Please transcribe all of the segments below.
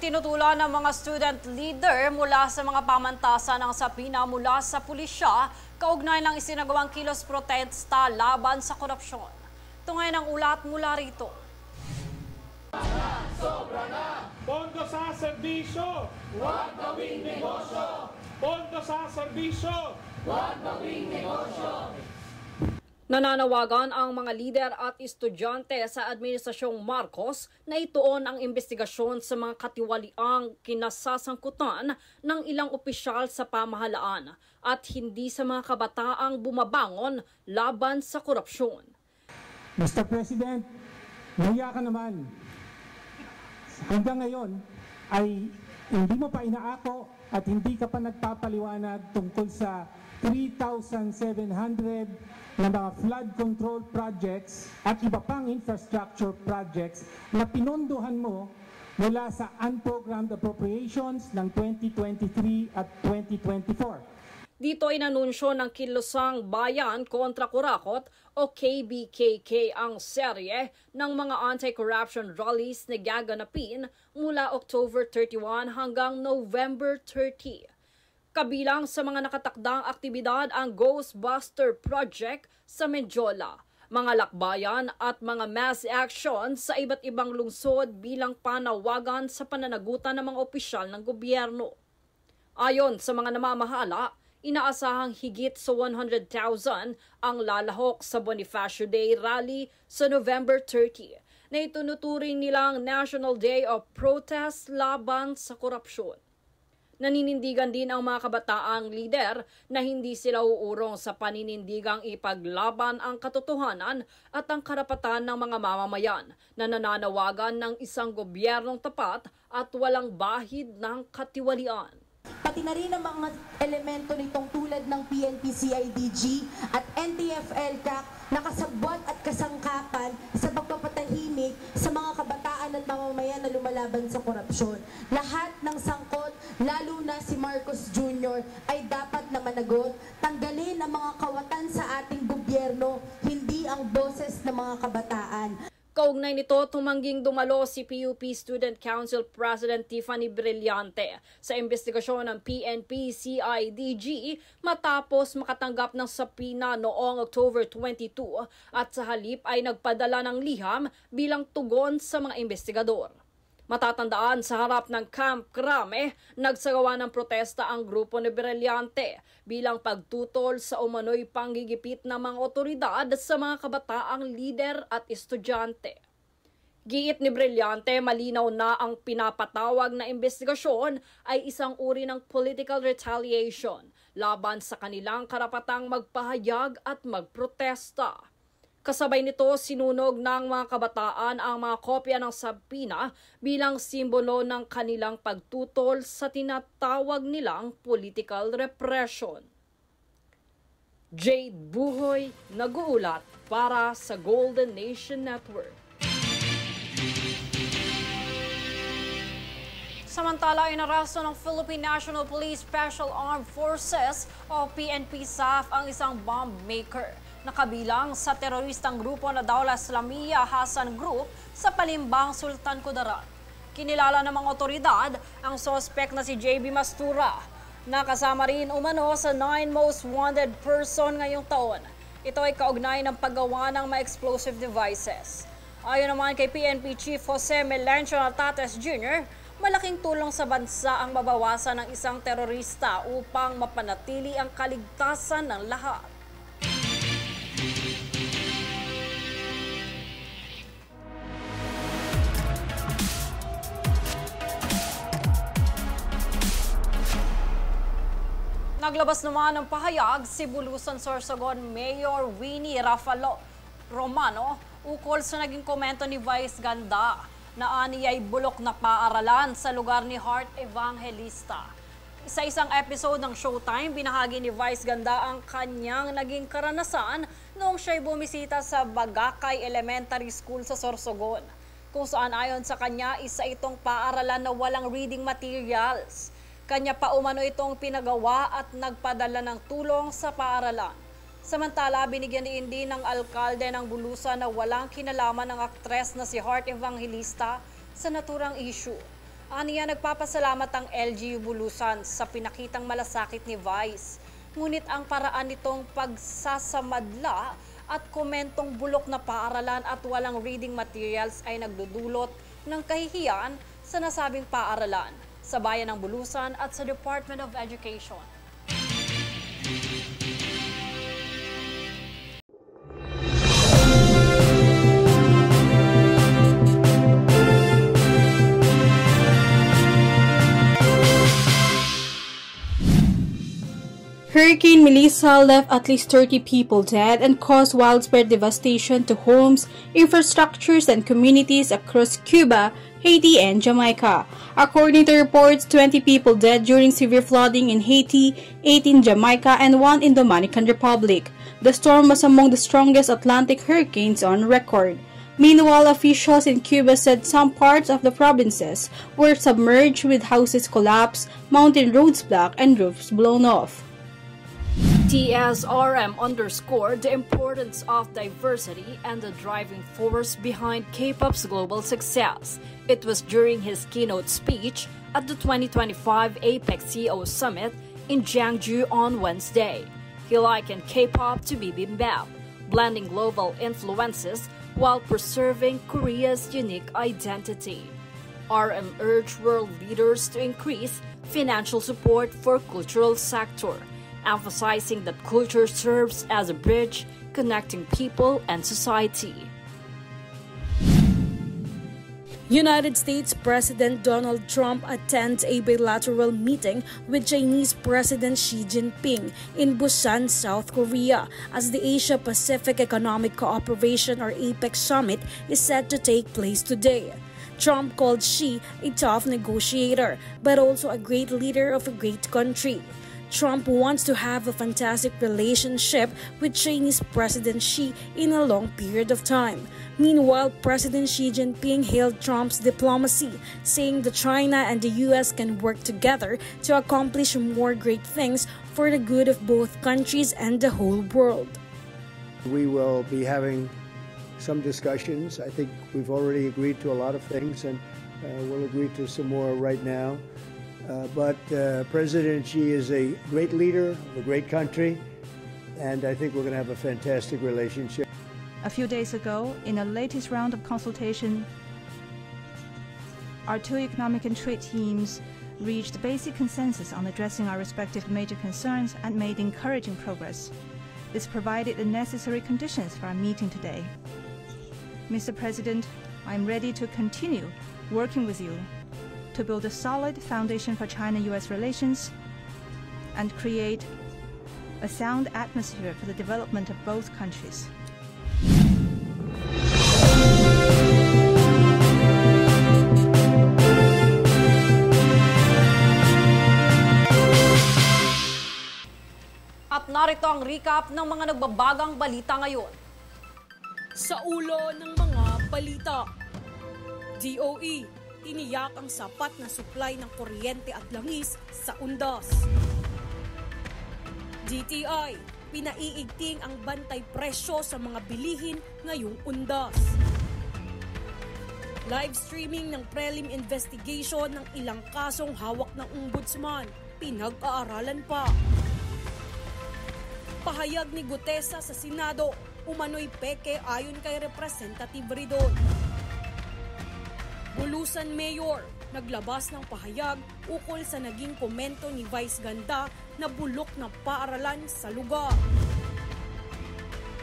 Itinutulan ng mga student leader mula sa mga pamantasan ng sapina mula sa pulisya kaugnay ng isinagawang kilos protesta laban sa korupsyon. Ito ngayon ang ulat mula rito. Sobra na! Pondo sa serbisyo! Huwag gawing negosyo! Pondo sa serbisyo! Huwag gawing negosyo! Nananawagan ang mga lider at estudyante sa Administrasyong Marcos na ituon ang investigasyon sa mga katiwaliang kinasasangkutan ng ilang opisyal sa pamahalaan at hindi sa mga kabataang bumabangon laban sa korupsyon. Mr. President, nahiya ka naman. Hanggang ngayon ay hindi mo pa inaako at hindi ka pa nagpapaliwanag tungkol sa 3,700 na mga flood control projects at iba pang infrastructure projects na pinondohan mo mula sa unprogrammed appropriations ng 2023 at 2024. Dito inanunsyo ng Kilusang Bayan kontra Kurakot o KBKK ang serye ng mga anti-corruption rallies na gaganapin mula October 31 hanggang November 30. Kabilang sa mga nakatakdang aktibidad ang Ghostbuster Project sa Medjola, mga lakbayan at mga mass action sa iba't ibang lungsod bilang panawagan sa pananagutan ng mga opisyal ng gobyerno. Ayon sa mga namamahala, inaasahang higit sa 100,000 ang lalahok sa Bonifacio Day Rally sa November 30 na itunuturing nilang National Day of Protest laban sa korupsyon. Naninindigan din ang mga kabataang lider na hindi sila uurong sa paninindigang ipaglaban ang katotohanan at ang karapatan ng mga mamamayan na nananawagan ng isang gobyernong tapat at walang bahid ng katiwalian. Pati na rin ang mga elemento nitong tulad ng PNP-CIDG at NTF-ELCAC na kasabwat at kasangkapan sa pagpapatahimik sa mga kabataan at mamamayan na lumalaban sa korupsyon. Lahat ng sangkot, lalo na si Marcos Jr., ay dapat na managot. Tanggalin ang mga kawatan sa ating gobyerno, hindi ang boses ng mga kabataan. Kaugnay nito, tumangging dumalo si PUP Student Council President Tiffany Brillante sa investigasyon ng PNP-CIDG matapos makatanggap ng sapina noong October 22 at sa halip ay nagpadala ng liham bilang tugon sa mga investigador. Matatandaan sa harap ng Camp Crame, nagsagawa ng protesta ang grupo ni Brillante bilang pagtutol sa umano'y panggigipit ng mga otoridad sa mga kabataang lider at estudyante. Giit ni Brillante, malinaw na ang pinapatawag na investigasyon ay isang uri ng political retaliation laban sa kanilang karapatang magpahayag at magprotesta. Kasabay nito, sinunog ng mga kabataan ang mga kopya ng sapina bilang simbolo ng kanilang pagtutol sa tinatawag nilang political repression. Jade Buhoy, nag-uulat para sa Golden Nation Network. Samantala, inarasto ng Philippine National Police Special Armed Forces o PNP-SAF ang isang bomb maker na kabilang sa teroristang grupo na Daulah Islamiyah Hassan Group sa Palimbang, Sultan Kudarat. Kinilala ng mga otoridad ang suspect na si JB Mastura, na kasama rin umano sa 9 most wanted person ngayong taon. Ito ay kaugnay ng paggawa ng mga explosive devices. Ayon naman kay PNP Chief Jose Melencio Natates Jr., malaking tulong sa bansa ang mabawasan ng isang terorista upang mapanatili ang kaligtasan ng lahat. Naglabas naman ng pahayag si Bulusan Sorsogon Mayor Winnie Rafalo Romano ukol sa naging komento ni Vice Ganda na aniyay bulok na paaralan sa lugar ni Heart Evangelista. Sa isang episode ng Showtime, binahagi ni Vice Ganda ang kanyang naging karanasan noong siya'y bumisita sa Bagakay Elementary School sa Sorsogon, kung saan ayon sa kanya isa itong paaralan na walang reading materials. Kanya pa umano itong pinagawa at nagpadala ng tulong sa paaralan. Samantala, binigyan din ng alkalde ng Bulusan na walang kinalaman ng aktres na si Heart Evangelista sa naturang issue. Aniya nagpapasalamat ang LGU Bulusan sa pinakitang malasakit ni Vice. Ngunit ang paraan nitong pagsasamadla at komentong bulok na paaralan at walang reading materials ay nagdudulot ng kahihiyan sa nasabing paaralan, sa bayan ng Bulusan at sa Department of Education. Hurricane Melissa left at least 30 people dead and caused widespread devastation to homes, infrastructures, and communities across Cuba, Haiti, and Jamaica. According to reports, 20 people dead during severe flooding in Haiti, 8 in Jamaica, and 1 in the Dominican Republic. The storm was among the strongest Atlantic hurricanes on record. Meanwhile, officials in Cuba said some parts of the provinces were submerged with houses collapsed, mountain roads blocked, and roofs blown off. TSRM underscored the importance of diversity and the driving force behind K-pop's global success. It was during his keynote speech at the 2025 APEC CEO Summit in Jiangsu on Wednesday. He likened K-pop to bibimbap, blending global influences while preserving Korea's unique identity. RM urged world leaders to increase financial support for cultural sector, emphasizing that culture serves as a bridge connecting people and society. United States President Donald Trump attends a bilateral meeting with Chinese President Xi Jinping in Busan, South Korea, as the Asia-Pacific Economic Cooperation or APEC Summit is set to take place today. Trump called Xi a tough negotiator, but also a great leader of a great country. Trump wants to have a fantastic relationship with Chinese President Xi in a long period of time. Meanwhile, President Xi Jinping hailed Trump's diplomacy, saying that China and the U.S. can work together to accomplish more great things for the good of both countries and the whole world. We will be having some discussions. I think we've already agreed to a lot of things, and we'll agree to some more right now. But President Xi is a great leader of a great country, and I think we're going to have a fantastic relationship. A few days ago, in the latest round of consultation, our two economic and trade teams reached basic consensus on addressing our respective major concerns and made encouraging progress. This provided the necessary conditions for our meeting today. Mr. President, I am ready to continue working with you to build a solid foundation for China-US relations and create a sound atmosphere for the development of both countries. At narito ang recap ng mga nagbabagang balita ngayon. Sa ulo ng mga balita, DOE, tiniyak ang sapat na supply ng kuryente at langis sa Undas. DTI, pinaiigting ang bantay presyo sa mga bilihin ngayong Undas. Live streaming ng prelim investigation ng ilang kasong hawak ng ombudsman, pinag-aaralan pa. Pahayag ni Gutesa sa Senado, umano'y peke ayon kay Representative Ridon. Bulusan Mayor, naglabas ng pahayag ukol sa naging komento ni Vice Ganda na bulok na paaralan sa lugar.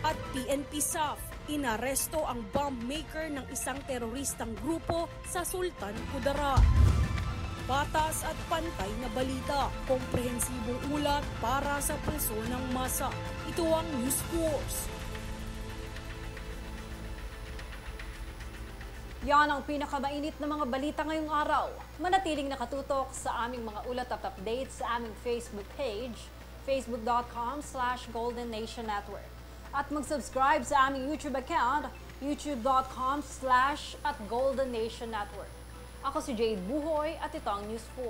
At PNP SAF, inaresto ang bomb maker ng isang teroristang grupo sa Sultan Kudarat. Patas at pantay na balita, komprehensibong ulat para sa pulso ng masa. Ito ang News Force. Yan ang pinakamainit na mga balita ngayong araw. Manatiling nakatutok sa aming mga ulat at updates sa aming Facebook page, facebook.com/Golden Nation Network. At mag-subscribe sa aming YouTube account, youtube.com/@Golden Nation Network. Ako si Jade Buhoy at ito ang News 4.